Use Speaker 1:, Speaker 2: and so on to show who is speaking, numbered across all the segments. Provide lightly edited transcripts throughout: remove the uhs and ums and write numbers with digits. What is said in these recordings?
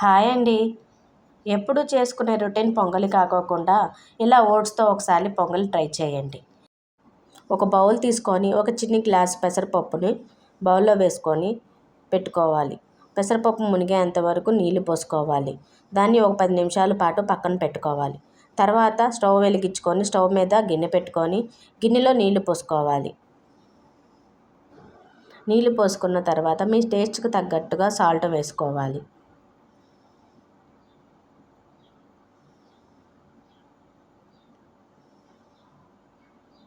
Speaker 1: Hi అండి. ఎప్పుడు చేసుకునే రొటీన్ పొంగలి కాకోకుండా ఇలా ఓట్స్తో ఒకసారి పొంగలి ట్రై చేయండి. ఒక బౌల్ తీసుకొని ఒక చిన్ని గ్లాస్ పెసరపప్పుని బౌల్లో వేసుకొని పెట్టుకోవాలి. పెసరపప్పు మునిగేంత వరకు నీళ్లు పోసుకోవాలి. దాన్ని ఒక 10 నిమిషాల పాటు పక్కన పెట్టుకోవాలి. తర్వాత స్టవ్ వెలిగించుకొని స్టవ్ మీద గిన్నె పెట్టుకొని గిన్నెలో నీళ్లు పోసుకోవాలి. నీళ్లు పోసుకున్న తర్వాత మీ టేస్ట్కి తగ్గట్టుగా సాల్ట్ వేసుకోవాలి.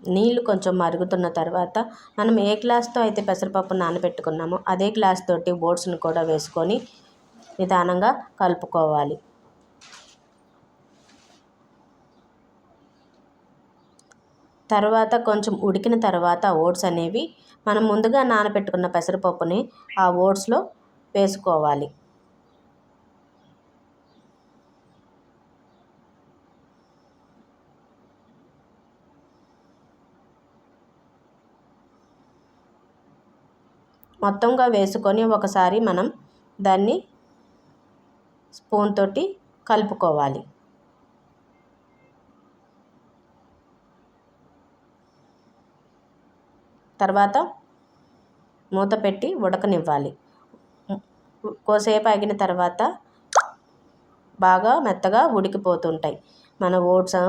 Speaker 1: నీళ్లు కొంచెం మరుగుతున్న తర్వాత మనం ఏ గ్లాస్తో అయితే పెసరపప్పు నానబెట్టుకున్నామో అదే గ్లాస్ తోటి ఓట్స్ని కూడా వేసుకొని నిదానంగా కలుపుకోవాలి. తర్వాత కొంచెం ఉడికిన తర్వాత ఓట్స్ అనేవి మనం ముందుగా నానబెట్టుకున్న పెసరపప్పుని ఆ ఓట్స్లో వేసుకోవాలి. మొత్తంగా వేసుకొని ఒకసారి మనం దాన్ని స్పూన్ తోటి కలుపుకోవాలి. తర్వాత మూత పెట్టి ఉడకనివ్వాలి. కోసేపు ఆగిన తర్వాత బాగా మెత్తగా ఉడికిపోతుంటాయి. మన ఓట్స్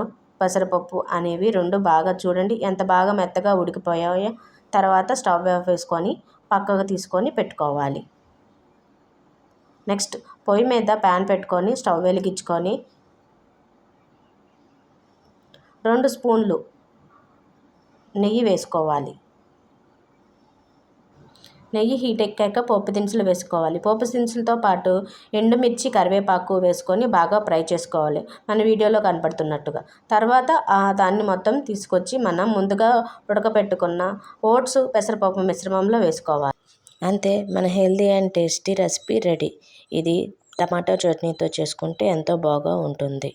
Speaker 1: పెసరపప్పు అనేవి రెండు బాగా చూడండి ఎంత బాగా మెత్తగా ఉడికిపోయాయో. తర్వాత స్టవ్ ఆఫ్ వేసుకొని పక్కకు తీసుకొని పెట్టుకోవాలి. నెక్స్ట్ పొయ్యి మీద ప్యాన్ పెట్టుకొని స్టవ్ వెలిగించుకొని 2 స్పూన్లు నెయ్యి వేసుకోవాలి. నెయ్యి హీట్ ఎక్కాక పోపు దినుసులు వేసుకోవాలి. పోపు దినుసులతో పాటు ఎండుమిర్చి కరివేపాకు వేసుకొని బాగా ఫ్రై చేసుకోవాలి మన వీడియోలో కనపడుతున్నట్టుగా. తర్వాత దాన్ని మొత్తం తీసుకొచ్చి మనం ముందుగా ఉడకపెట్టుకున్న ఓట్స్ పెసరపప్పు మిశ్రమంలో వేసుకోవాలి. అంతే, మన healthy and tasty recipe ready. ఇది టమాటో చట్నీతో చేసుకుంటే ఎంతో బాగా ఉంటుంది.